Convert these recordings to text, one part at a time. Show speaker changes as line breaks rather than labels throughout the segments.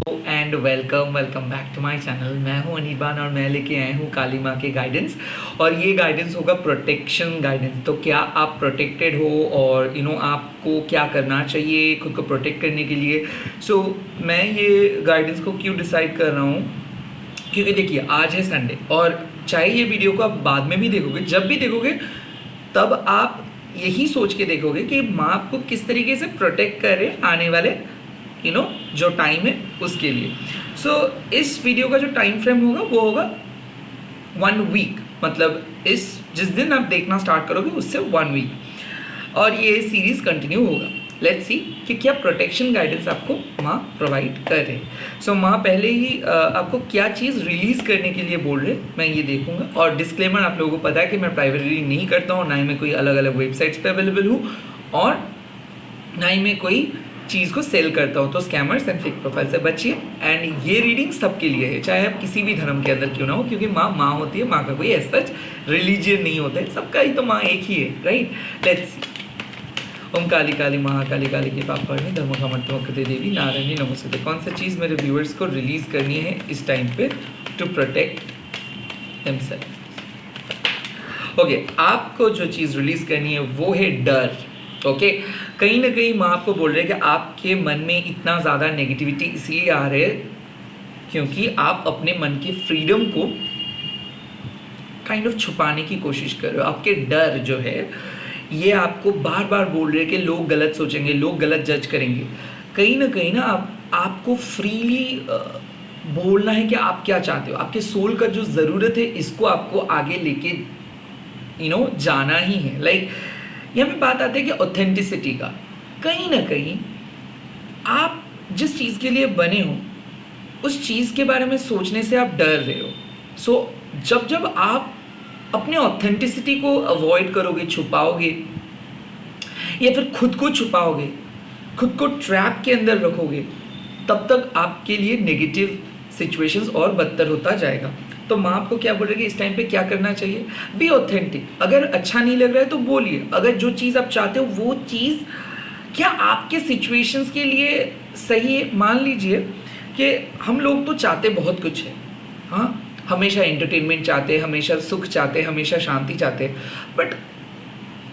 And welcome back to my channel. मैं हूं अनिबान और मैं लेके आया हूं काली माँ के गाइडेंस। और ये गाइडेंस होगा प्रोटेक्शन गाइडेंस। तो क्या आप प्रोटेक्टेड हो और आपको क्या करना चाहिए खुद को प्रोटेक्ट करने के लिए। मैं ये गाइडेंस को क्यों डिसाइड कर रहा हूँ, क्योंकि देखिए आज है संडे और चाहे ये वीडियो को आप बाद में भी देखोगे, जब भी देखोगे तब आप यही सोच के देखोगे कि माँ आपको किस तरीके से प्रोटेक्ट करे आने वाले जो टाइम है उसके लिए। इस वीडियो का जो टाइम फ्रेम होगा वो होगा 1 वीक, मतलब जिस दिन आप देखना स्टार्ट करोगे उससे 1 वीक और ये सीरीज कंटिन्यू होगा। लेट्स सी कि क्या प्रोटेक्शन गाइडेंस आपको माँ प्रोवाइड कर रहे हैं। माँ पहले ही आपको क्या चीज़ रिलीज़ करने के लिए बोल रहे मैं ये देखूंगा। और डिस्क्लेमर, आप लोगों को पता है कि मैं प्राइवेट रीडिंग नहीं करता हूँ, ना ही मैं कोई अलग अलग वेबसाइट्स पे अवेलेबल हूँ और ना ही मैं कोई चीज़ को सेल करता हूँ। तो स्कैमर्स एंड फेक प्रोफाइल से बचिए। एंड ये रीडिंग सबके लिए है, चाहे आप किसी भी धर्म के अंदर क्यों ना हो, क्योंकि माँ होती है, माँ का कोई ऐसा रिलीजियन नहीं होता है, सबका ही तो माँ एक ही है, right. Let's see. Om Kali Kali Mahakali Kali के पापड़ धर्म कामते देवी नारायणी नमस्ते। कौन सा चीज़ मेरे व्यूअर्स को रिलीज करनी है इस टाइम पे टू प्रोटेक्ट हिमसेल्फ। ओके, आपको जो चीज़ रिलीज करनी है वो है डर। ओके, कहीं ना कहीं माँ आपको बोल रहे हैं कि आपके मन में इतना ज़्यादा नेगेटिविटी इसलिए आ रहे है क्योंकि आप अपने मन की फ्रीडम को काइंड ऑफ छुपाने की कोशिश कर रहे हो। आपके डर जो है ये आपको बार बार बोल रहे हैं कि लोग गलत सोचेंगे, लोग गलत जज करेंगे। कहीं ना आपको फ्रीली बोलना है कि आप क्या चाहते हो। आपके सोल का जो ज़रूरत है इसको आपको आगे लेके जाना ही है। लाइक यहाँ पे बात आती है कि ऑथेंटिसिटी का। कहीं ना कहीं आप जिस चीज़ के लिए बने हो उस चीज़ के बारे में सोचने से आप डर रहे हो। जब आप अपने ऑथेंटिसिटी को अवॉइड करोगे, छुपाओगे या फिर खुद को छुपाओगे, खुद को ट्रैप के अंदर रखोगे, तब तक आपके लिए नेगेटिव सिचुएशंस और बदतर होता जाएगा। तो माँ आपको क्या बोल रही है, इस टाइम पे क्या करना चाहिए? Be authentic. अगर अच्छा नहीं लग रहा है तो बोलिए। अगर जो चीज़ आप चाहते हो वो चीज़ क्या आपके सिचुएशंस के लिए सही है। मान लीजिए कि हम लोग तो चाहते बहुत कुछ है, हाँ, हमेशा एंटरटेनमेंट चाहते हैं, हमेशा सुख चाहते हैं, हमेशा शांति चाहते हैं, बट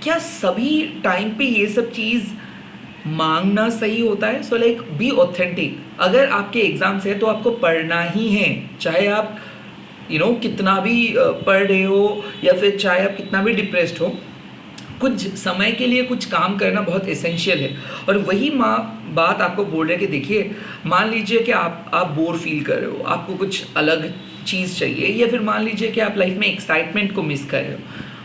क्या सभी टाइम पे ये सब चीज़ मांगना सही होता है? So like be authentic. अगर आपके एग्जाम्स है तो आपको पढ़ना ही है, चाहे आप कितना भी पढ़ रहे हो या फिर चाहे आप कितना भी डिप्रेस्ड हो, कुछ समय के लिए कुछ काम करना बहुत एसेंशियल है। और वही बात आपको बोल रहे हैं कि देखिए, मान लीजिए कि आप बोर फील कर रहे हो, आपको कुछ अलग चीज़ चाहिए, या फिर मान लीजिए कि आप लाइफ में एक्साइटमेंट को मिस कर रहे हो,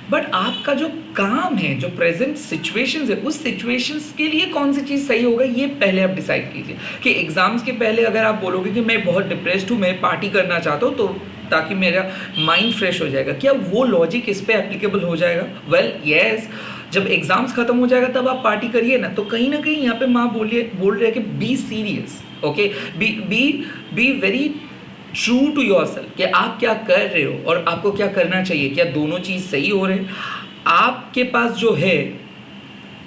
बट आपका जो काम है, जो प्रेजेंट सिचुएशंस है, उस सिचुएशंस के लिए कौन सी चीज़ सही होगा ये पहले आप डिसाइड कीजिए। कि एग्जाम्स के पहले अगर आप बोलोगे कि मैं बहुत डिप्रेस्ड हूँ, मैं पार्टी करना चाहता हूँ तो ताकि मेरा माइंड फ्रेश हो जाएगा, क्या वो लॉजिक इस पे एप्लीकेबल हो जाएगा? वेल यस, जब एग्जाम्स खत्म हो जाएगा तब आप पार्टी करिए ना। तो कहीं ना कहीं यहाँ पे माँ बोल रहे हैं कि be serious, okay, be very true to yourself कि आप क्या कर रहे हो और आपको क्या करना चाहिए। क्या दोनों चीज़ सही हो रहे हैं? आपके पास जो है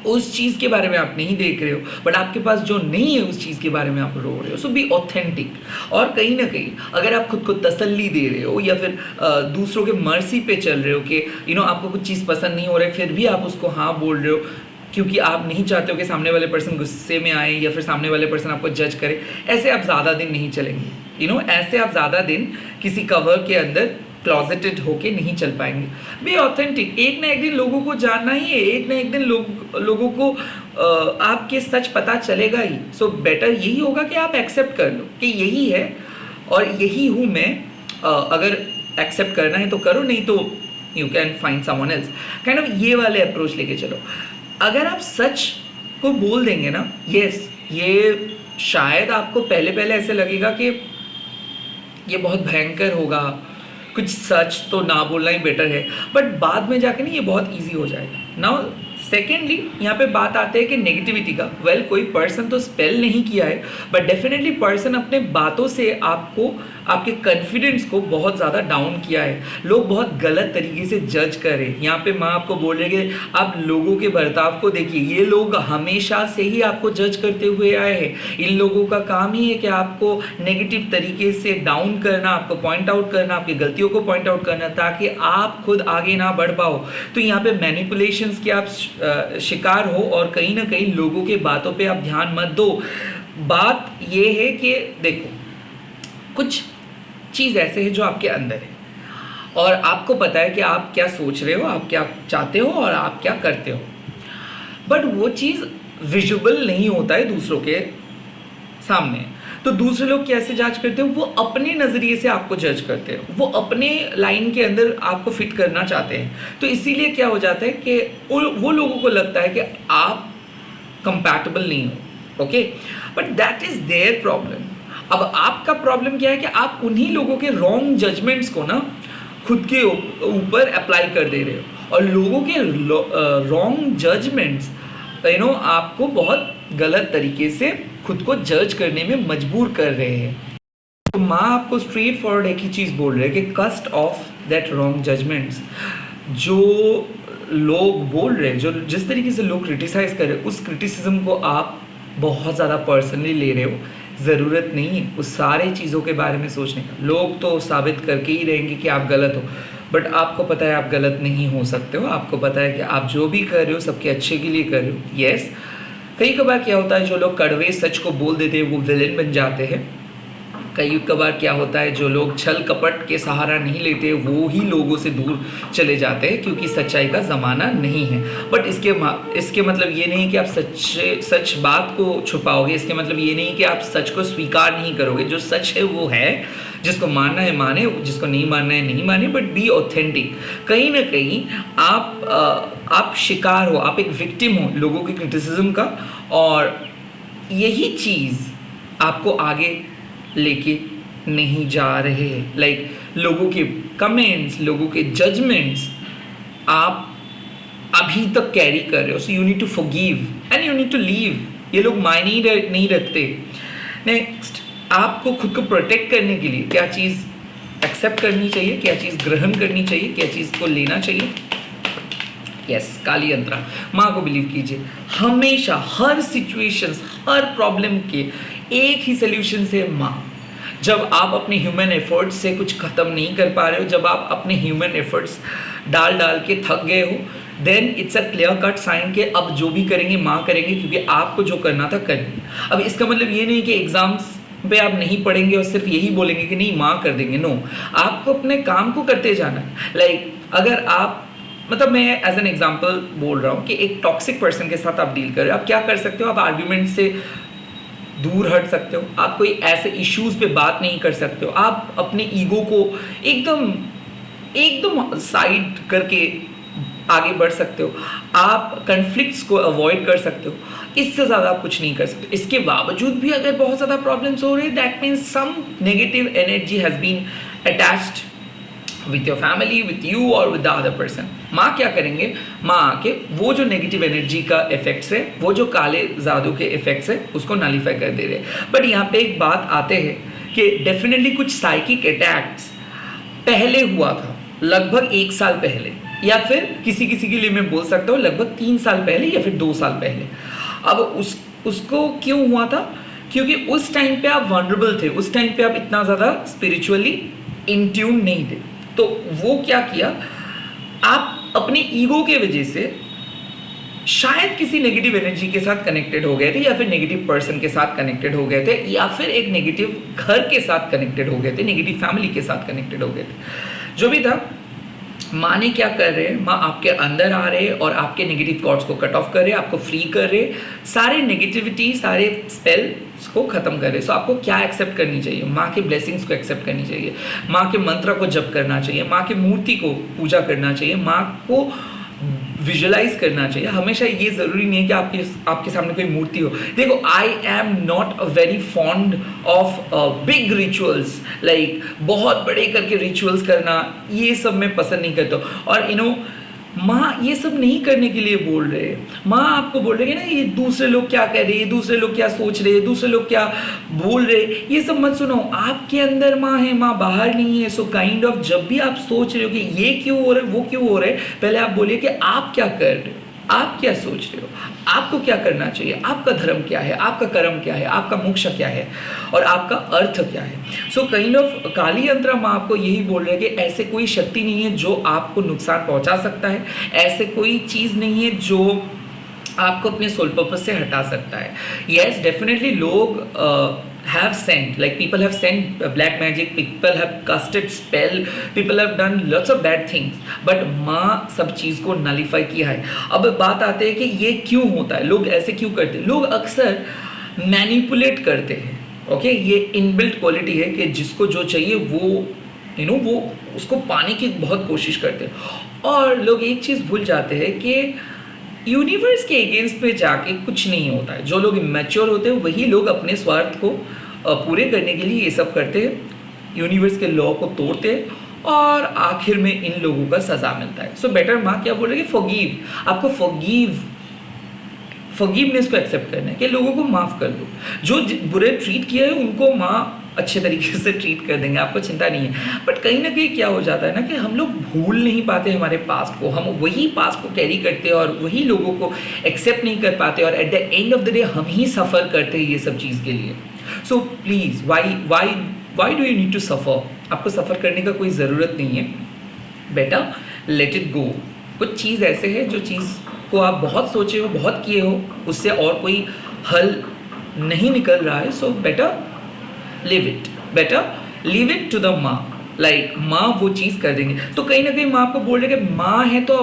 उस चीज़ के बारे में आप नहीं देख रहे हो, बट आपके पास जो नहीं है उस चीज़ के बारे में आप रो रहे हो। सो बी ऑथेंटिक। और कहीं ना कहीं अगर आप खुद को तसल्ली दे रहे हो या फिर दूसरों के मर्जी पे चल रहे हो कि आपको कुछ चीज़ पसंद नहीं हो रहा है, फिर भी आप उसको हाँ बोल रहे हो क्योंकि आप नहीं चाहते हो कि सामने वाले पर्सन गुस्से में आए या फिर सामने वाले पर्सन आपको जज करे, ऐसे आप ज़्यादा दिन नहीं चलेंगे। ऐसे आप ज़्यादा दिन किसी कवर के अंदर क्लॉजेटेड होके नहीं चल पाएंगे। Be authentic. एक ना एक दिन लोगों को जानना ही है, एक ना एक दिन लोगों को आपके सच पता चलेगा ही। सो बेटर यही होगा कि आप एक्सेप्ट कर लो कि यही है और यही हूँ मैं। अगर एक्सेप्ट करना है तो करो, नहीं तो you can find someone else. Kind of ये वाले अप्रोच लेके चलो। अगर आप सच को बोल देंगे ना, यस, ये शायद आपको पहले ऐसे लगेगा कि ये बहुत भयंकर होगा, कुछ सच तो ना बोलना ही बेटर है, बट बाद में जाके ना ये बहुत इजी हो जाएगा। नाउ सेकेंडली यहाँ पे बात आते हैं कि नेगेटिविटी का। वेल कोई पर्सन तो स्पेल नहीं किया है, बट डेफिनेटली पर्सन अपने बातों से आपको, आपके कॉन्फिडेंस को बहुत ज़्यादा डाउन किया है। लोग बहुत गलत तरीके से जज कर रहे हैं। यहाँ पे मैं आपको बोल रही कि आप लोगों के बर्ताव को देखिए, ये लोग हमेशा से ही आपको जज करते हुए आए हैं। इन लोगों का काम ही है कि आपको नेगेटिव तरीके से डाउन करना, आपको पॉइंट आउट करना, आपकी गलतियों को पॉइंट आउट करना, ताकि आप खुद आगे ना बढ़ पाओ। तो यहाँ पे मैनिपुलेशंस के आप शिकार हो और कहीं ना कहीं लोगों के बातों पे आप ध्यान मत दो। बात ये है कि देखो, कुछ चीज़ ऐसे है जो आपके अंदर है और आपको पता है कि आप क्या सोच रहे हो, आप क्या चाहते हो और आप क्या करते हो, बट वो चीज़ विजुअल नहीं होता है दूसरों के सामने। तो दूसरे लोग कैसे जज करते हो? वो अपने नज़रिए से आपको जज करते हैं, वो अपने लाइन के अंदर आपको फिट करना चाहते हैं। तो इसीलिए क्या हो जाता है कि वो लोगों को लगता है कि आप कंपैटिबल नहीं हो, okay, but that is their problem. अब आपका प्रॉब्लम क्या है कि आप उन्हीं लोगों के रॉन्ग जजमेंट्स को ना खुद के ऊपर अप्लाई कर दे रहे हो, और लोगों के रॉन्ग जजमेंट्स आपको बहुत गलत तरीके से खुद को जज करने में मजबूर कर रहे हैं। तो माँ आपको स्ट्रेट फॉरवर्ड एक ही चीज़ बोल रहे हैं कि कस्ट ऑफ दैट रॉन्ग जजमेंट्स। जो लोग बोल रहे हैं, जो जिस तरीके से लोग क्रिटिसाइज कर रहे हैं, उस क्रिटिसिज्म को आप बहुत ज़्यादा पर्सनली ले रहे हो। ज़रूरत नहीं है उस सारे चीज़ों के बारे में सोचने का। लोग तो साबित करके ही रहेंगे कि आप गलत हो, बट आपको पता है आप गलत नहीं हो सकते हो। आपको पता है कि आप जो भी कर रहे हो सबके अच्छे के लिए कर रहे हो। यस, कई कबार क्या होता है, जो लोग कड़वे सच को बोल देते हैं वो विलेन बन जाते हैं। कई कबार क्या होता है, जो लोग छल कपट के सहारा नहीं लेते वो ही लोगों से दूर चले जाते हैं, क्योंकि सच्चाई का ज़माना नहीं है। बट इसके मतलब ये नहीं कि आप सच बात को छुपाओगे। इसके मतलब ये नहीं कि आप सच को स्वीकार नहीं करोगे। जो सच है वो है, जिसको मानना है माने, जिसको नहीं मानना है नहीं माने, बट बी ऑथेंटिक। कहीं ना कहीं आप शिकार हो, आप एक विक्टिम हो लोगों के क्रिटिसिज्म का, और यही चीज़ आपको आगे लेके नहीं जा रहे हैं। लाइक लोगों के कमेंट्स, लोगों के जजमेंट्स आप अभी तक कैरी कर रहे हो। So you need to forgive and you need to leave. ये लोग मायने ही नहीं रखते। नेक्स्ट, आपको खुद को प्रोटेक्ट करने के लिए क्या चीज़ एक्सेप्ट करनी चाहिए, क्या चीज़ ग्रहण करनी चाहिए, क्या चीज़ को लेना चाहिए? यस, काली यंत्रा। माँ को बिलीव कीजिए, हमेशा हर सिचुएशंस, हर प्रॉब्लम के एक ही सोल्यूशन है माँ। जब आप अपने ह्यूमन एफर्ट्स से कुछ ख़त्म नहीं कर पा रहे हो, जब आप अपने ह्यूमन एफर्ट्स डाल के थक गए हो, then it's a clear cut sign कि अब जो भी करेंगे माँ करेंगे, क्योंकि आपको जो करना था कर दिया। अब इसका मतलब ये नहीं कि एग्जाम्स पे आप नहीं पढ़ेंगे और सिर्फ यही बोलेंगे कि नहीं माँ कर देंगे। नो, आपको अपने काम को करते जाना है। लाइक अगर आप, मतलब मैं एज एन एग्जाम्पल बोल रहा हूँ कि एक टॉक्सिक पर्सन के साथ आप डील कर रहे हो, आप क्या कर सकते हो? आप आर्ग्यूमेंट से दूर हट सकते हो, आप कोई ऐसे इश्यूज पे बात नहीं कर सकते हो, आप अपने ईगो को एकदम साइड करके आगे बढ़ सकते हो, आप कन्फ्लिक्ट्स को अवॉइड कर सकते हो। इससे ज़्यादा आप कुछ नहीं कर सकते। इसके बावजूद भी अगर बहुत ज़्यादा प्रॉब्लम्स हो रही है, that means some negative energy has been attached with your family, with you और विद द अदर पर्सन। माँ क्या करेंगे? माँ आके वो जो नेगेटिव एनर्जी का इफेक्ट्स है, वो जो काले जादू के इफेक्ट्स है, उसको नलीफाई कर दे रहे हैं। बट यहाँ पे एक बात आते हैं कि डेफिनेटली कुछ साइकिक अटैक्स पहले हुआ था, लगभग 1 साल पहले, या फिर किसी के लिए मैं बोल सकता हूँ लगभग 3 साल पहले या फिर 2 साल पहले। अब उसको क्यों हुआ था? क्योंकि उस टाइम पे आप वनरेबल थे, उस टाइम पे आप इतना ज़्यादा स्पिरिचुअली इन ट्यून नहीं थे। तो वो क्या किया, आप अपने ईगो के वजह से शायद किसी नेगेटिव एनर्जी के साथ कनेक्टेड हो गए थे, या फिर नेगेटिव पर्सन के साथ कनेक्टेड हो गए थे, या फिर एक नेगेटिव घर के साथ कनेक्टेड हो गए थे, नेगेटिव फैमिली के साथ कनेक्टेड हो गए थे। जो भी था, माँ ने क्या कर रहे हैं, माँ आपके अंदर आ रहे हैं और आपके नेगेटिव थॉट्स को कट ऑफ कर रहे हैं, आपको फ्री कर रहे हैं, सारे नेगेटिविटी, सारे स्पेल्स को ख़त्म कर रहे हैं। सो आपको क्या एक्सेप्ट करनी चाहिए? माँ के ब्लेसिंग्स को एक्सेप्ट करनी चाहिए, माँ के मंत्र को जप करना चाहिए, माँ की मूर्ति को पूजा करना चाहिए, माँ को विजुअलाइज करना चाहिए। हमेशा ये ज़रूरी नहीं है कि आपके सामने कोई मूर्ति हो। देखो, I am not a very fond of big rituals, like बहुत बड़े करके रिचुअल्स करना, ये सब मैं पसंद नहीं करता। और माँ ये सब नहीं करने के लिए बोल रहे हैं। माँ आपको बोल रहे हैं ना ये दूसरे लोग क्या कह रहे हैं, दूसरे लोग क्या सोच रहे हैं, दूसरे लोग क्या बोल रहे हैं, ये सब मत सुनो। आपके अंदर माँ है, माँ बाहर नहीं है। सो काइंड ऑफ जब भी आप सोच रहे हो कि ये क्यों हो रहा है, वो क्यों हो रहा है, पहले आप बोलिए कि आप क्या कर रहे हो, आप क्या सोच रहे हो, आपको क्या करना चाहिए, आपका धर्म क्या है, आपका कर्म क्या है, आपका मोक्ष क्या है और आपका अर्थ क्या है। सो काइंड ऑफ काली यंत्र माँ आपको यही बोल रहे हैं कि ऐसे कोई शक्ति नहीं है जो आपको नुकसान पहुंचा सकता है, ऐसे कोई चीज़ नहीं है जो आपको अपने सोल पर्पस से हटा सकता है। यस डेफिनेटली लोग have sent, like people have sent black magic, people have casted spell, people have done lots of bad things, but माँ सब चीज़ को नलीफाई किया है। अब बात आते हैं कि ये क्यों होता है, लोग ऐसे क्यों करते हैं। लोग अक्सर मैनिपुलेट करते हैं, ओके ये इनबिल्ट क्वालिटी है कि जिसको जो चाहिए वो वो उसको पाने की बहुत कोशिश करते हैं। और लोग एक चीज़ भूल जाते हैं कि यूनिवर्स के अगेंस्ट पे जाके कुछ नहीं होता है। जो लोग इमेच्योर होते हैं वही लोग अपने स्वार्थ को पूरे करने के लिए ये सब करते हैं, यूनिवर्स के लॉ को तोड़ते हैं और आखिर में इन लोगों का सज़ा मिलता है। सो बेटर माँ क्या बोल रही है, फॉरगिव, आपको फॉरगिवनेस को एक्सेप्ट करना है कि लोगों को माफ़ कर दो। जो बुरे ट्रीट किया है उनको माँ अच्छे तरीके से ट्रीट कर देंगे, आपको चिंता नहीं है। बट कहीं ना कहीं क्या हो जाता है ना कि हम लोग भूल नहीं पाते हमारे पास्ट को, हम वही पास्ट को कैरी करते हैं और वही लोगों को एक्सेप्ट नहीं कर पाते और at the end of the day हम ही सफ़र करते हैं ये सब चीज़ के लिए। So please why do you need to suffer, आपको सफ़र करने का कोई ज़रूरत नहीं है बेटा, लेट इट गो। कुछ चीज़ ऐसे है जो चीज़ को आप बहुत सोचे हो, बहुत किए हो, उससे और कोई हल नहीं निकल रहा है। सो बेटा लिव इट, बेटा लीव इट टू द माँ, लाइक माँ वो चीज़ कर देंगे। तो कहीं ना कहीं माँ आपको बोल रहे कि माँ है तो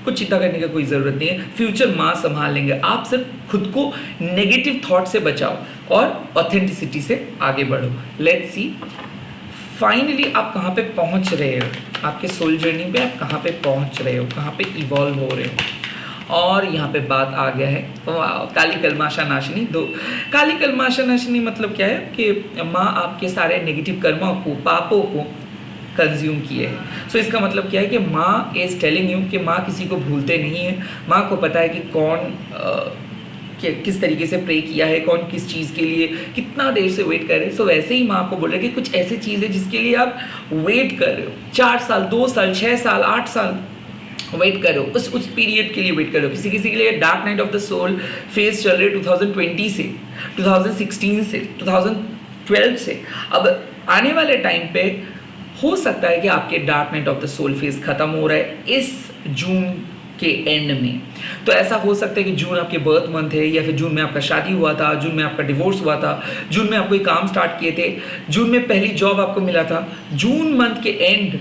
कुछ चिंता करने का कोई ज़रूरत नहीं है, फ्यूचर माँ संभाल लेंगे। आप सिर्फ खुद को नेगेटिव थॉट से बचाओ और ऑथेंटिसिटी से आगे बढ़ो। लेट्स सी फाइनली आप कहाँ पे पहुँच रहे हो, आपके सोल जर्नी पे आप कहाँ पे पहुँच रहे हो, कहाँ पे इवॉल्व हो रहे हो। और यहाँ पे बात आ गया है काली कलमाशा नाशिनी। दो काली कलमाशा नाशिनी मतलब क्या है कि माँ आपके सारे नेगेटिव कर्मों को, पापों को कंज्यूम किए हैं। सो इसका मतलब क्या है कि माँ इज़ टेलिंग यू कि माँ किसी को भूलते नहीं है। माँ को पता है कि कौन किस तरीके से प्रे किया है, कौन किस चीज़ के लिए कितना देर से वेट कर रहे हैं। सो वैसे ही माँ आपको बोल रहे हैं कि कुछ ऐसी चीज़ है जिसके लिए आप वेट कर रहे हो, 4 साल, 2 साल, 6 साल, 8 साल वेट करो, उस पीरियड के लिए वेट करो। किसी किसी के लिए dark night of the soul phase चल रहे 2020 से, 2016 से, 2012 से। अब आने वाले टाइम पे हो सकता है कि आपके dark night of the soul phase खत्म हो रहा है इस जून के एंड में। तो ऐसा हो सकता है कि जून आपके बर्थ मंथ है, या फिर जून में आपका शादी हुआ था, जून में आपका डिवोर्स हुआ था, जून में आप कोई काम स्टार्ट किए थे, जून में पहली जॉब आपको मिला था। जून मंथ के एंड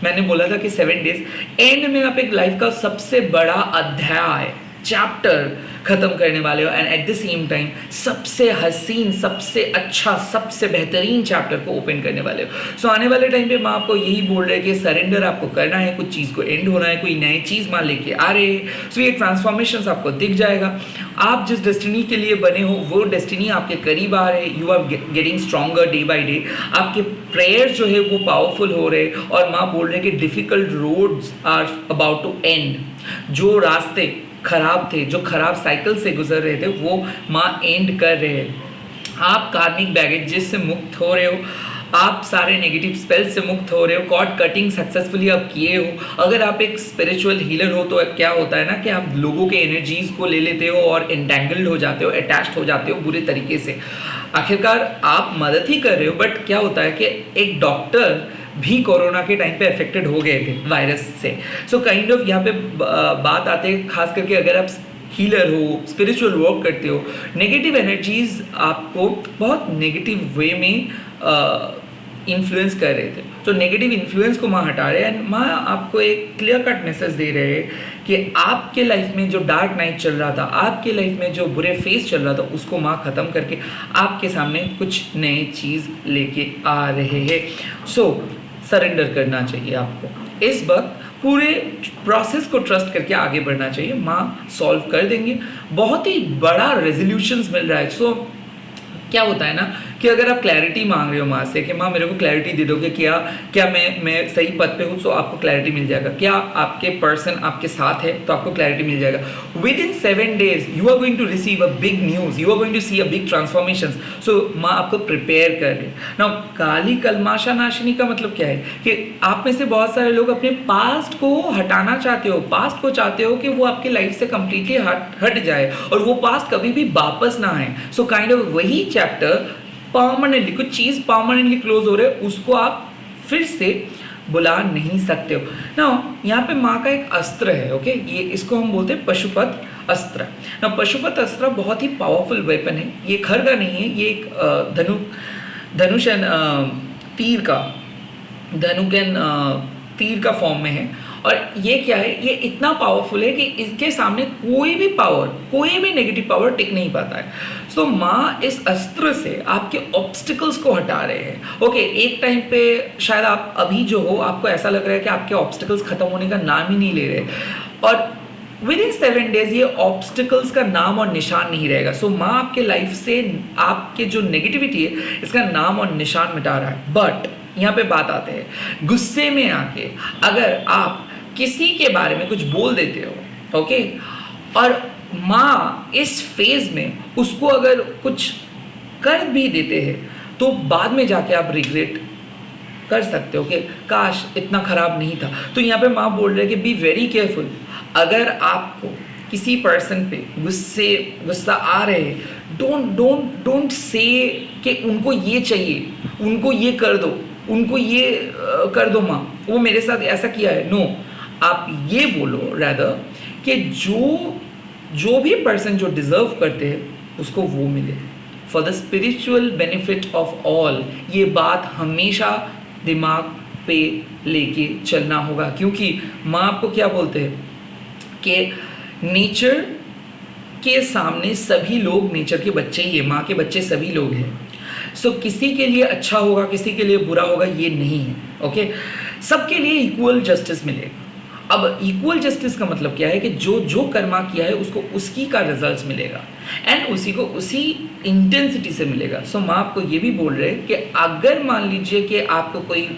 मैंने बोला था कि 7 डेज एंड में आप एक लाइफ का सबसे बड़ा अध्याय, चैप्टर खत्म करने वाले हो and at the same time सबसे हसीन, सबसे अच्छा, सबसे बेहतरीन चैप्टर को ओपन करने वाले हो। सो आने वाले टाइम पे माँ आपको यही बोल रहे हैं कि सरेंडर आपको करना है, कुछ चीज़ को एंड होना है, कोई नई चीज़ माँ लेके आ रहे हैं। सो ये ट्रांसफॉर्मेशन आपको दिख जाएगा। आप जिस डेस्टिनी के लिए बने हो वो डेस्टिनी आपके करीब आ रहे हैं। You are getting stronger day by day. आपके प्रेयर जो है वो पावरफुल हो रहे हैं और माँ बोल रहे हैं कि difficult roads are about to end. जो रास्ते खराब थे, जो खराब साइकिल से गुजर रहे थे, वो माँ एंड कर रहे हैं। आप कार्मिक बैगेजेस से मुक्त हो रहे हो, आप सारे नेगेटिव स्पेल्स से मुक्त हो रहे हो, कॉर्ड कटिंग सक्सेसफुली आप किए हो। अगर आप एक स्पिरिचुअल हीलर हो तो क्या होता है ना कि आप लोगों के एनर्जीज को ले लेते हो और एंटेंगल्ड हो जाते हो, अटैच्ड हो जाते हो बुरे तरीके से। आखिरकार आप मदद ही कर रहे हो, बट क्या होता है कि एक डॉक्टर भी कोरोना के टाइम पे अफेक्टेड हो गए थे वायरस से। सो काइंड ऑफ यहाँ पे बात आते हैं, खास करके अगर आप हीलर हो, स्पिरिचुअल वर्क करते हो, नेगेटिव एनर्जीज आपको बहुत नेगेटिव वे में इन्फ्लुएंस कर रहे थे। तो नेगेटिव इन्फ्लुएंस को माँ हटा रहे हैं एंड माँ आपको एक क्लियर कट मैसेज दे रहे हैं कि आपके लाइफ में जो डार्क नाइट चल रहा था, आपके लाइफ में जो बुरे फेस चल रहा था, उसको माँ ख़त्म करके आपके सामने कुछ नई चीज़ लेके आ रहे हैं। सो सरेंडर करना चाहिए आपको इस वक्त, पूरे प्रोसेस को ट्रस्ट करके आगे बढ़ना चाहिए। माँ सॉल्व कर देंगे। बहुत ही बड़ा रेजोल्यूशंस मिल रहा है। सो क्या होता है ना कि अगर आप क्लैरिटी मांग रहे हो माँ से कि माँ मेरे को क्लैरिटी दे दोगे, क्या क्या मैं सही पद पे हूँ, तो आपको क्लैरिटी मिल जाएगा। क्या आपके पर्सन आपके साथ है तो आपको क्लैरिटी मिल जाएगा। Within 7 days you are going to receive a big news, you are going to see a big transformation. So माँ आपको प्रिपेयर कर रही है ना। काली कलमाशा नाशिनी का मतलब क्या है कि आप में से बहुत सारे लोग अपने पास्ट को हटाना चाहते हो, पास्ट को चाहते हो कि वो आपकी लाइफ से कंप्लीटली हट जाए और वो पास्ट कभी भी वापस ना आए। सो काइंड ऑफ वही चैप्टर परमानेंटली, कुछ चीज़ परमानेंटली क्लोज हो रहे है, उसको आप फिर से बुला नहीं सकते हो ना। यहाँ पे माँ का एक अस्त्र है, ओके, ये इसको हम बोलते हैं पशुपत अस्त्र ना। पशुपत अस्त्र बहुत ही पावरफुल वेपन है। ये खरगा नहीं है, ये एक धनुष तीर का तीर का फॉर्म में है। और ये क्या है, ये इतना पावरफुल है कि इसके सामने कोई भी पावर, कोई भी नेगेटिव पावर टिक नहीं पाता है। सो माँ इस अस्त्र से आपके ऑब्स्टिकल्स को हटा रहे हैं। ओके, एक टाइम पे शायद आप अभी जो हो आपको ऐसा लग रहा है कि आपके ऑब्स्टिकल्स खत्म होने का नाम ही नहीं ले रहे, और विद इन 7 days ये ऑब्स्टिकल्स का नाम और निशान नहीं रहेगा। सो माँ आपके लाइफ से आपके जो नेगेटिविटी है इसका नाम और निशान मिटा रहा है। बट यहाँ पे बात आते हैं, गुस्से में आके अगर आप किसी के बारे में कुछ बोल देते हो, ओके, और माँ इस फेज में उसको अगर कुछ कर भी देते हैं तो बाद में जाके आप रिग्रेट कर सकते हो कि काश इतना खराब नहीं था। तो यहाँ पे माँ बोल रहे हैं कि बी वेरी केयरफुल। अगर आपको किसी पर्सन पे गुस्सा आ रहे हैं, डोंट से कि उनको ये चाहिए, उनको ये कर दो, उनको ये कर दो माँ, वो मेरे साथ ऐसा किया है। नो, आप ये बोलो रादर कि जो भी पर्सन जो डिजर्व करते हैं उसको वो मिले, for the spiritual benefit of all. ये बात हमेशा दिमाग पे लेके चलना होगा, क्योंकि माँ आपको क्या बोलते हैं कि नेचर के सामने सभी लोग नेचर के बच्चे ही है, माँ के बच्चे सभी लोग हैं। सो किसी के लिए अच्छा होगा, किसी के लिए बुरा होगा, ये नहीं है, ओके। सबके लिए इक्वल जस्टिस मिलेगा। अब इक्वल जस्टिस का मतलब क्या है कि जो कर्मा किया है उसको उसकी का रिजल्ट्स मिलेगा, एंड उसी को उसी इंटेंसिटी से मिलेगा। सो माँ आपको ये भी बोल रहे हैं कि अगर मान लीजिए कि आपको कोई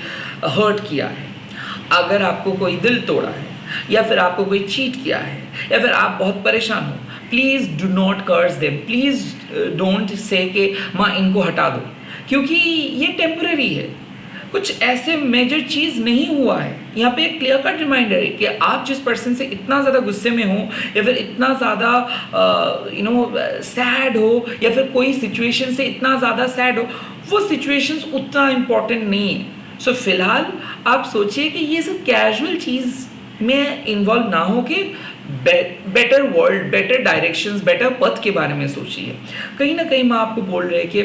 हर्ट किया है, अगर आपको कोई दिल तोड़ा है, या फिर आपको कोई चीट किया है, या फिर आप बहुत परेशान हो, please do not curse them. Please don't say कि माँ इनको हटा दो, क्योंकि ये टेम्पररी है, कुछ ऐसे मेजर चीज़ नहीं हुआ है। यहाँ पे एक क्लियर कट रिमाइंडर है कि आप जिस पर्सन से इतना ज़्यादा गुस्से में हो, या फिर इतना ज़्यादा सैड हो, या फिर कोई सिचुएशन से इतना ज़्यादा सैड हो, वो सिचुएशंस उतना इम्पॉर्टेंट नहीं है। सो फिलहाल आप सोचिए कि ये सब कैजुअल चीज़ में इन्वॉल्व ना हो के better world, better directions, better पथ के बारे में सोचिए। कहीं ना कहीं मैं आपको बोल रहे हैं कि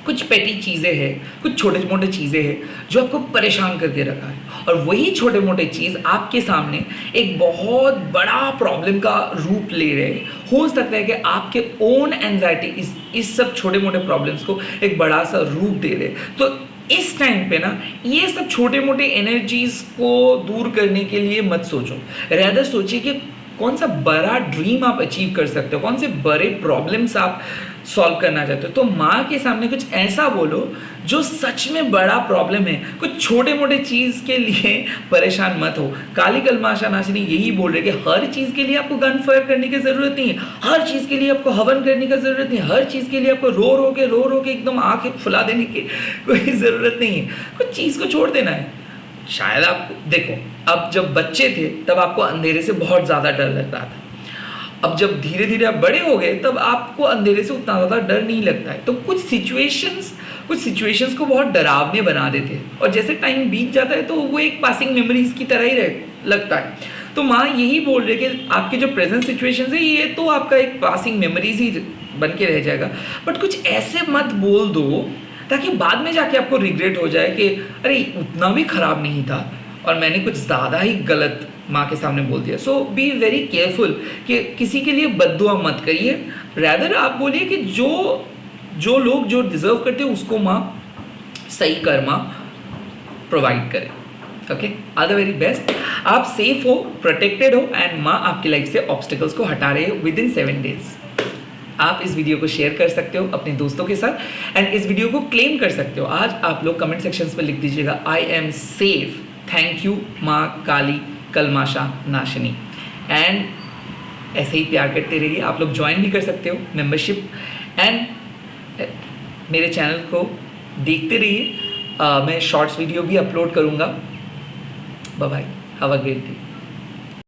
कुछ पेटी चीज़ें हैं, कुछ छोटे मोटे चीज़ें हैं जो आपको परेशान करके रखा है, और वही छोटे मोटे चीज़ आपके सामने एक बहुत बड़ा प्रॉब्लम का रूप ले रहे हैं। हो सकता है कि आपके ओन एंजाइटी इस सब छोटे मोटे प्रॉब्लम्स को एक बड़ा सा रूप दे रहे। तो इस टाइम पे ना ये सब छोटे मोटे एनर्जीज को दूर करने के लिए मत सोचो, रैदर सोचिए कि कौन सा बड़ा ड्रीम आप अचीव कर सकते हो, कौन से बड़े प्रॉब्लम्स आप सॉल्व करना चाहते हो। तो माँ के सामने कुछ ऐसा बोलो जो सच में बड़ा प्रॉब्लम है, कुछ छोटे मोटे चीज़ के लिए परेशान मत हो। काली कलमाशा नाशिनी यही बोल रहे कि हर चीज़ के लिए आपको गन फायर करने की ज़रूरत नहीं है, हर चीज़ के लिए आपको हवन करने की ज़रूरत नहीं है, हर चीज़ के लिए आपको रो रो के एकदम आँखें फुला देने की कोई ज़रूरत नहीं है। कुछ चीज़ को छोड़ देना है। शायद आप देखो, अब जब बच्चे थे तब आपको अंधेरे से बहुत ज़्यादा डर लगता था, अब जब धीरे धीरे आप बड़े हो गए तब आपको अंधेरे से उतना ज़्यादा डर नहीं लगता है। तो कुछ सिचुएशंस को बहुत डरावने बना देते हैं, और जैसे टाइम बीत जाता है तो वो एक पासिंग मेमोरीज की तरह ही लगता है। तो माँ यही बोल रही है कि आपके जो प्रेजेंट सिचुएशंस है ये तो आपका एक पासिंग मेमोरीज ही बन के रह जाएगा, बट कुछ ऐसे मत बोल दो ताकि बाद में जाके आपको रिग्रेट हो जाए कि अरे उतना भी ख़राब नहीं था और मैंने कुछ ज़्यादा ही गलत माँ के सामने बोल दिया। सो बी वेरी केयरफुल कि किसी के लिए बद्दुआ मत करिए, रैदर आप बोलिए कि जो लोग जो डिज़र्व करते हैं उसको माँ सही कर्मा प्रोवाइड करे। Okay, all the very best. आप सेफ हो, प्रोटेक्टेड हो, एंड माँ आपकी लाइफ से ऑब्स्टिकल्स को हटा रहे हो विद इन 7 days। आप इस वीडियो को शेयर कर सकते हो अपने दोस्तों के साथ एंड इस वीडियो को क्लेम कर सकते हो। आज आप लोग कमेंट सेक्शंस पर लिख दीजिएगा I am safe, thank you माँ काली कलमाशा नाशिनी। एंड ऐसे ही प्यार करते रहिए। आप लोग ज्वाइन भी कर सकते हो मेंबरशिप एंड मेरे चैनल को देखते रहिए। मैं शॉर्ट्स वीडियो भी अपलोड करूँगा। Bye bye, have a great day.